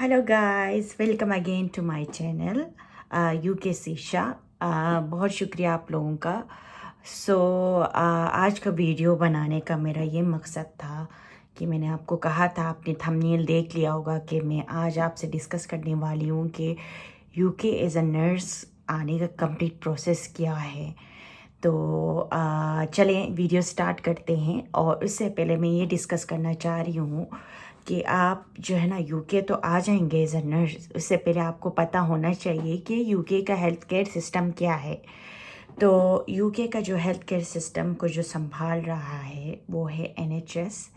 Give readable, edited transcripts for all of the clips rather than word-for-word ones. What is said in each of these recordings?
Hello guys, welcome again to my channel यूके शीशा। बहुत शुक्रिया आप लोगों का। आज का वीडियो बनाने का मेरा ये मकसद था कि मैंने आपको कहा था, आपने थंबनेल देख लिया होगा कि मैं आज आपसे डिस्कस करने वाली हूँ कि यूके एज अ नर्स आने का कंप्लीट प्रोसेस क्या है। तो चलें वीडियो स्टार्ट करते हैं। और उससे पहले मैं ये डिस्कस करना चाह रही हूँ कि आप जो है ना यूके तो आ जाएंगे एज अ नर्स, उससे पहले आपको पता होना चाहिए कि यूके का हेल्थ केयर सिस्टम क्या है। तो यूके का जो हेल्थ केयर सिस्टम को जो संभाल रहा है वो है NHS.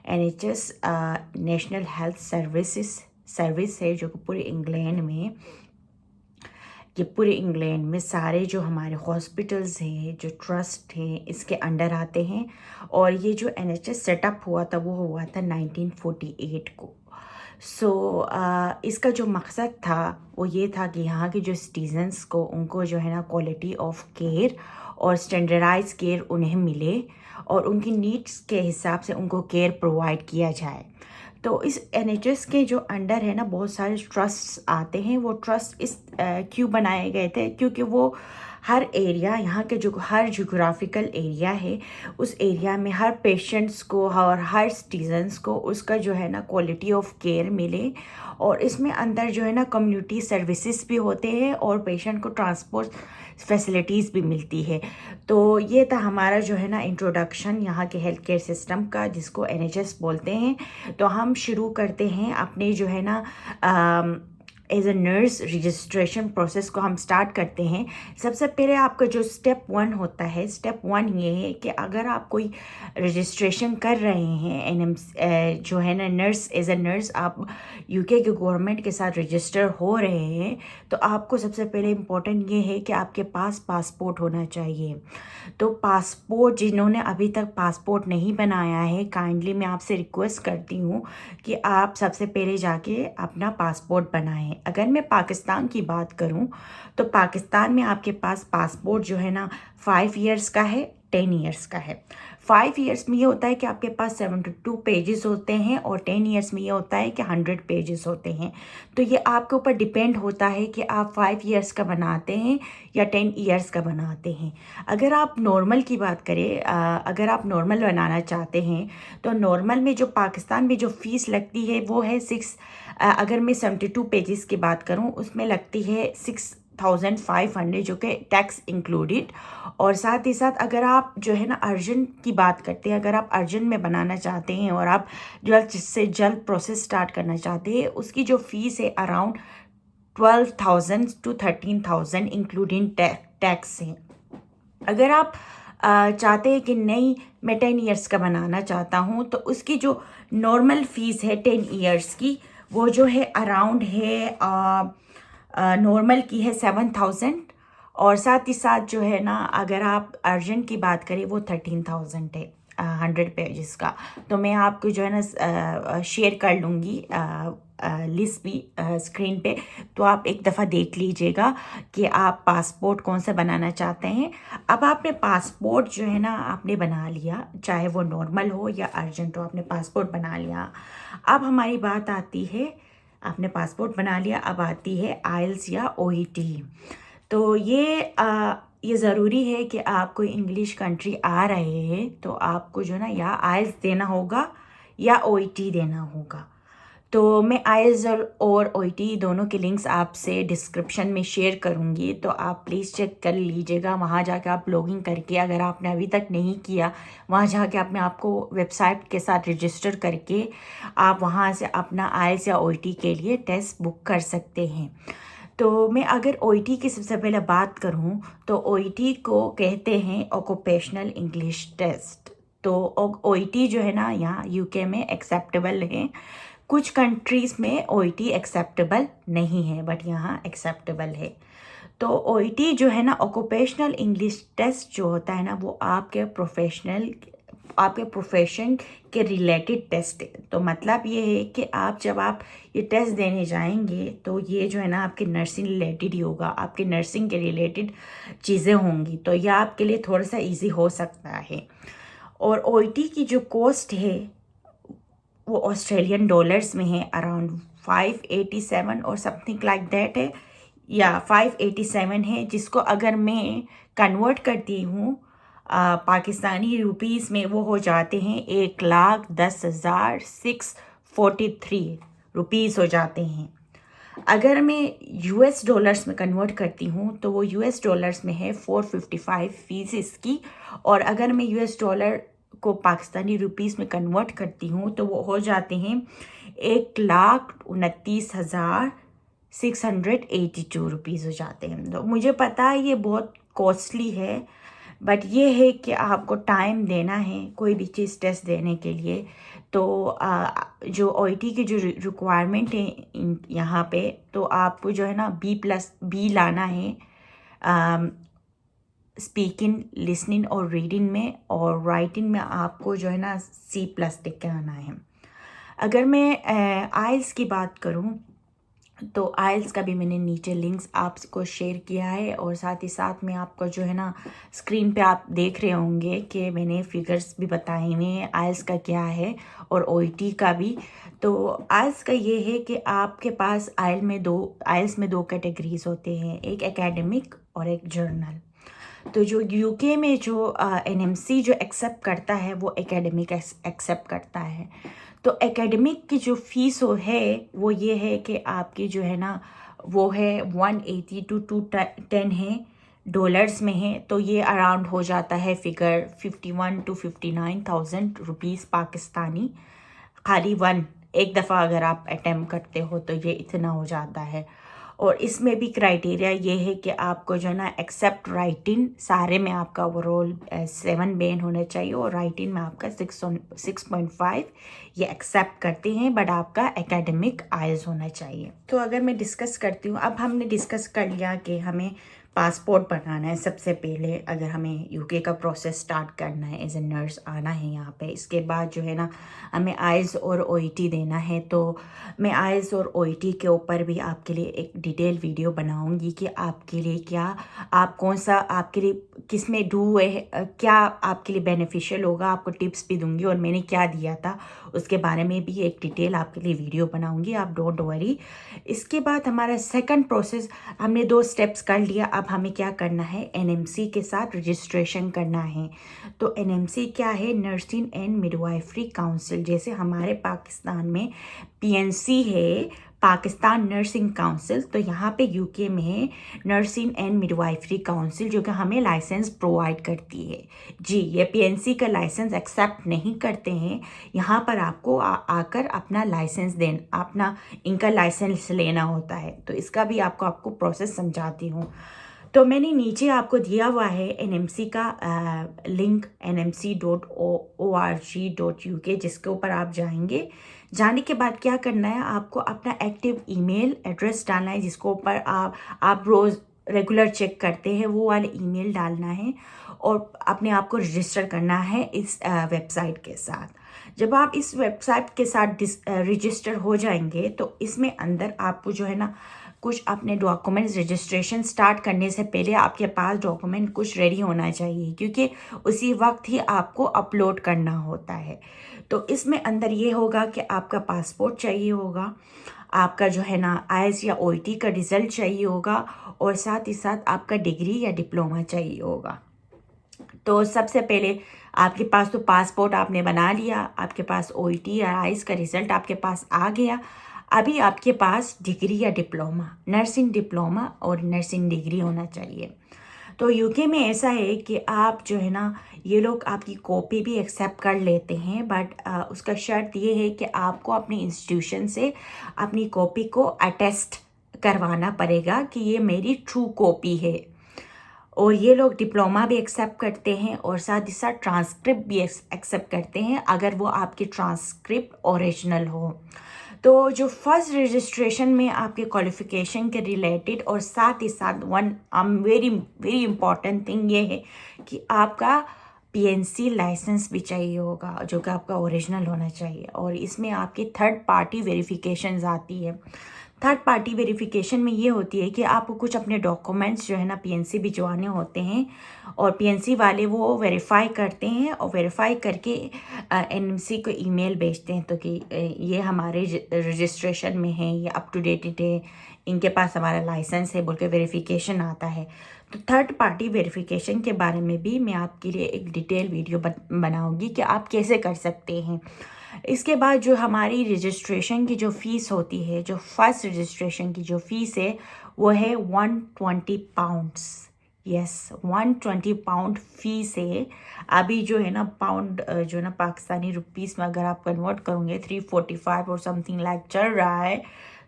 NHS national health service है, जो पूरे इंग्लैंड में सारे जो हमारे हॉस्पिटल्स हैं, जो ट्रस्ट हैं, इसके अंडर आते हैं। और ये जो एनएचएस सेटअप हुआ था वो हुआ था 1948 को। इसका जो मकसद था वो ये था कि यहाँ के जो सिटीजन्स को, उनको जो है ना क्वालिटी ऑफ केयर और स्टैंडर्डाइज केयर उन्हें मिले और उनकी नीड्स के हिसाब से उनको केयर प्रोवाइड किया जाए। तो इस एनएचएस के जो अंडर है ना बहुत सारे ट्रस्ट्स आते हैं। वो ट्रस्ट क्यों बनाए गए थे? क्योंकि वो हर एरिया, यहाँ के जो हर जोग्राफिकल एरिया है, उस एरिया में हर पेशेंट्स को और हर सिटीजन्स को उसका जो है ना क्वालिटी ऑफ केयर मिले। और इसमें अंदर जो है ना कम्युनिटी सर्विसेज भी होते हैं और पेशेंट को ट्रांसपोर्ट फैसिलिटीज़ भी मिलती है। तो ये था हमारा जो है ना इंट्रोडक्शन यहाँ के हेल्थ केयर सिस्टम का, जिसको एनएचएस बोलते हैं। तो हम शुरू करते हैं अपने जो है ना as a nurse registration process को हम स्टार्ट करते हैं। सबसे पहले आपका जो स्टेप 1 होता है, स्टेप 1 ये है कि अगर आप कोई रजिस्ट्रेशन कर रहे हैं एनएम जो है ना नर्स, एज अ नर्स आप यूके के गवर्नमेंट के साथ रजिस्टर हो रहे हैं, तो आपको सबसे पहले इम्पोर्टेंट ये है कि आपके पास पासपोर्ट होना चाहिए। तो पासपोर्ट, जिन्होंने अभी तक पासपोर्ट नहीं बनाया है, काइंडली मैं आपसे रिक्वेस्ट करती हूँ कि आप सबसे पहले जाके अपना पासपोर्ट बनाएं। अगर मैं पाकिस्तान की बात करूं तो पाकिस्तान में आपके पास पासपोर्ट जो है ना 5 इयर्स का है, 10 इयर्स का है। 5 इयर्स में ये होता है कि आपके पास 72 पेजेस होते हैं और 10 इयर्स में ये होता है कि 100 पेजेस होते हैं। तो ये आपके ऊपर डिपेंड होता है कि आप 5 इयर्स का बनाते हैं या 10 इयर्स का बनाते हैं। अगर आप नॉर्मल की बात करें, अगर आप नॉर्मल बनाना चाहते हैं तो नॉर्मल में जो पाकिस्तान में जो फ़ीस लगती है वो है अगर मैं 72 पेजेस की बात करूं उसमें लगती है 6500, जो कि टैक्स इंक्लूडेड। और साथ ही साथ अगर आप जो है ना अर्जेंट की बात करते हैं, अगर आप अर्जेंट में बनाना चाहते हैं और आप जल्द से जल्द प्रोसेस स्टार्ट करना चाहते हैं, उसकी जो फ़ीस है अराउंड 12,000 to 13,000 इंक्लूडिंग टैक्स है। अगर आप चाहते हैं कि नहीं मैं 10 इयर्स का बनाना चाहता हूँ, तो उसकी जो नॉर्मल फ़ीस है 10 इयर्स की, वो जो है अराउंड है नॉर्मल की है 7,000। और साथ ही साथ जो है ना अगर आप अर्जेंट की बात करें वो 13,000 है 100 पेजेस का। तो मैं आपको जो है ना शेयर कर लूँगी लिस्ट भी स्क्रीन पे, तो आप एक दफ़ा देख लीजिएगा कि आप पासपोर्ट कौन सा बनाना चाहते हैं। अब आपने पासपोर्ट जो है ना आपने बना लिया, चाहे वो नॉर्मल हो या अर्जेंट हो, आपने पासपोर्ट बना लिया। अब हमारी बात आती है, आपने पासपोर्ट बना लिया, अब आती है आइल्स या ओईटी। तो ये ज़रूरी है कि आप कोई इंग्लिश कंट्री आ रहे हैं तो आपको जो ना या आइल्स देना होगा या ओईटी देना होगा। तो मैं आइल्स और ओईटी दोनों के लिंक्स आपसे डिस्क्रिप्शन में शेयर करूँगी, तो आप प्लीज़ चेक कर लीजिएगा। वहाँ जाके आप लॉगिन करके, अगर आपने अभी तक नहीं किया, वहाँ जाके अपने आपको वेबसाइट के साथ रजिस्टर करके आप वहाँ से अपना आइल्स या ओईटी के लिए टेस्ट बुक कर सकते हैं। तो मैं अगर ओईटी की सबसे पहले बात करूं तो ओईटी को कहते हैं ऑक्यूपेशनल इंग्लिश टेस्ट। तो ओईटी जो है ना यहाँ यूके में एक्सेप्टेबल है। कुछ कंट्रीज़ में ओईटी एक्सेप्टेबल नहीं है, बट यहाँ एक्सेप्टेबल है। तो ओईटी जो है ना ऑक्यूपेशनल इंग्लिश टेस्ट जो होता है ना, वो आपके प्रोफेशन के रिलेटेड टेस्ट है। तो मतलब ये है कि जब आप ये टेस्ट देने जाएंगे तो ये जो है ना आपके नर्सिंग रिलेटेड ही होगा, आपके नर्सिंग के रिलेटेड चीज़ें होंगी, तो यह आपके लिए थोड़ा सा इजी हो सकता है। और ओईटी की जो कॉस्ट है वो ऑस्ट्रेलियन डॉलर्स में है, अराउंड 587 और समथिंग लाइक दैट है, या 587 है, जिसको अगर मैं कन्वर्ट करती हूँ पाकिस्तानी रुपीस में वो हो जाते हैं 1,10,643 रुपीस हो जाते हैं। अगर मैं यूएस डॉलर्स में कन्वर्ट करती हूँ तो वो यूएस डॉलर्स में है 455 फीस इसकी, और अगर मैं यूएस डॉलर को पाकिस्तानी रुपीस में कन्वर्ट करती हूँ तो वो हो जाते हैं 1,29,682 रुपीज़ हो जाते हैं। तो मुझे पता है ये बहुत कॉस्टली है, बट ये है कि आपको टाइम देना है कोई भी चीज़ टेस्ट देने के लिए। तो जो OIT की जो रिक्वायरमेंट है यहाँ पे, तो आपको जो है ना B+ लाना है स्पीकिंग, लिसनिंग और रीडिंग में, और राइटिंग में आपको जो है ना C+ टिक के आना है। अगर मैं आइल्स की बात करूँ तो आइल्स का भी मैंने नीचे लिंक्स आपको शेयर किया है, और साथ ही साथ में आपको जो है ना स्क्रीन पे आप देख रहे होंगे कि मैंने फिगर्स भी बताए हुए हैं आइल्स का क्या है और OIT का भी। तो आइल्स का ये है कि आपके पास आइल्स में दो कैटेगरीज होते हैं, एक एकेडमिक और एक जर्नल। तो जो UK में जो NMC जो एक्सेप्ट करता है वो एकेडमिक एक्सेप्ट करता है। तो एकेडमिक की जो फीस है वो ये है कि आपकी जो है ना वो है 180 to 210 है, डॉलर्स में है। तो ये अराउंड हो जाता है फिगर 51 to 59,000 रुपीज़ पाकिस्तानी, खाली एक दफ़ा अगर आप अटेम्प्ट करते हो तो ये इतना हो जाता है। और इसमें भी क्राइटेरिया ये है कि आपको जो है ना एक्सेप्ट राइटिंग सारे में आपका ओवरऑल 7 बैन होना चाहिए, और राइटिंग में आपका 6.5 ये एक्सेप्ट करते हैं, बट आपका एकेडमिक आइल्स होना चाहिए। तो अगर मैं डिस्कस करती हूँ, अब हमने डिस्कस कर लिया कि हमें पासपोर्ट बनाना है सबसे पहले, अगर हमें UK का प्रोसेस स्टार्ट करना है, एज ए नर्स आना है यहाँ पे। इसके बाद जो है ना हमें आइल्स और OIT देना है। तो मैं आइल्स और OIT के ऊपर भी आपके लिए एक डिटेल वीडियो बनाऊंगी कि आपके लिए क्या, आप कौन सा आपके लिए किस में क्या आपके लिए बेनिफिशियल होगा, आपको टिप्स भी दूंगी, और मैंने क्या दिया था उसके बारे में भी एक डिटेल आपके लिए वीडियो बनाऊंगी, आप डोंट वरी। इसके बाद हमारा सेकंड प्रोसेस, हमने 2 स्टेप्स कर लिया, अब हमें क्या करना है, NMC के साथ रजिस्ट्रेशन करना है। तो NMC क्या है, नर्सिंग एंड मिडवाइफरी काउंसिल। जैसे हमारे पाकिस्तान में PNC है, पाकिस्तान नर्सिंग काउंसिल, तो यहाँ पे UK में है नर्सिंग एंड मिडवाइफरी काउंसिल, जो कि हमें लाइसेंस प्रोवाइड करती है। जी, ये PNC का लाइसेंस एक्सेप्ट नहीं करते हैं, यहाँ पर आपको आकर अपना लाइसेंस अपना इनका लाइसेंस लेना होता है। तो इसका भी आपको प्रोसेस समझाती हूँ। तो मैंने नीचे आपको दिया हुआ है NMC का लिंक, nmc.org.uk, जिसके ऊपर आप जाएंगे। जाने के बाद क्या करना है, आपको अपना एक्टिव ईमेल एड्रेस डालना है, जिसको ऊपर आप रोज़ रेगुलर चेक करते हैं, वो वाला ईमेल डालना है, और अपने आप को रजिस्टर करना है इस वेबसाइट के साथ। जब आप इस वेबसाइट के साथ रजिस्टर हो जाएंगे तो इसमें अंदर आपको जो है ना कुछ अपने डॉक्यूमेंट्स, रजिस्ट्रेशन स्टार्ट करने से पहले आपके पास डॉक्यूमेंट कुछ रेडी होना चाहिए, क्योंकि उसी वक्त ही आपको अपलोड करना होता है। तो इसमें अंदर ये होगा कि आपका पासपोर्ट चाहिए होगा, आपका जो है ना आइल्स या OIT का रिज़ल्ट चाहिए होगा, और साथ ही साथ आपका डिग्री या डिप्लोमा चाहिए होगा। तो सबसे पहले आपके पास तो पासपोर्ट आपने बना लिया, आपके पास OIT या आइल्स का रिज़ल्ट आपके पास आ गया। अभी आपके पास डिग्री या डिप्लोमा, नर्सिंग डिप्लोमा और नर्सिंग डिग्री होना चाहिए। तो UK में ऐसा है कि आप जो है ना, ये लोग आपकी कॉपी भी एक्सेप्ट कर लेते हैं, बट उसका शर्त ये है कि आपको अपनी इंस्टीट्यूशन से अपनी कॉपी को अटेस्ट करवाना पड़ेगा कि ये मेरी ट्रू कॉपी है। और ये लोग डिप्लोमा भी एक्सेप्ट करते हैं, और साथ ही साथ ट्रांसक्रिप्ट भी एक्सेप्ट करते हैं, अगर वो आपकी ट्रांसक्रिप्ट ओरिजिनल हो। तो जो फर्स्ट रजिस्ट्रेशन में आपके क्वालिफ़िकेशन के रिलेटेड, और साथ ही साथ वेरी वेरी इंपॉर्टेंट थिंग ये है कि आपका PNC लाइसेंस भी चाहिए होगा, जो कि आपका ओरिजिनल होना चाहिए, और इसमें आपकी थर्ड पार्टी वेरिफिकेशंस आती है। थर्ड पार्टी वेरिफिकेशन में ये होती है कि आपको कुछ अपने डॉक्यूमेंट्स जो है ना पीएनसी भिजवाने होते हैं, और पीएनसी वाले वो वेरीफाई करते हैं और वेरीफाई करके एनएमसी को ईमेल भेजते हैं, तो कि ये हमारे रजिस्ट्रेशन में है, ये अप टू डेट है, इनके पास हमारा लाइसेंस है बोल के वेरिफिकेशन आता है। तो थर्ड पार्टी वेरिफिकेशन के बारे में भी मैं आपके लिए एक डिटेल वीडियो बनाऊंगी कि आप कैसे कर सकते हैं। इसके बाद जो हमारी रजिस्ट्रेशन की जो फ़ीस होती है, जो फर्स्ट रजिस्ट्रेशन की जो फ़ीस है वो है 120 पाउंड्स। यस, 120 पाउंड फ़ीस है। अभी जो है ना पाउंड जो है ना पाकिस्तानी रुपीस में अगर आप कन्वर्ट करोगे 345 और समथिंग लाइक चल रहा है,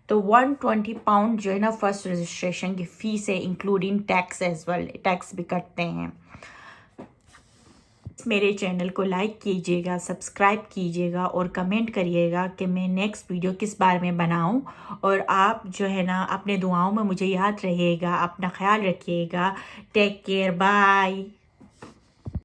तो 120 पाउंड जो है ना फर्स्ट रजिस्ट्रेशन की फ़ीस है, including tax as well, tax भी कटते हैं। मेरे चैनल को लाइक कीजिएगा, सब्सक्राइब कीजिएगा और कमेंट करिएगा कि मैं नेक्स्ट वीडियो किस बारे में बनाऊं। और आप जो है ना अपने दुआओं में मुझे याद रहिएगा, अपना ख्याल रखिएगा। Take care, bye.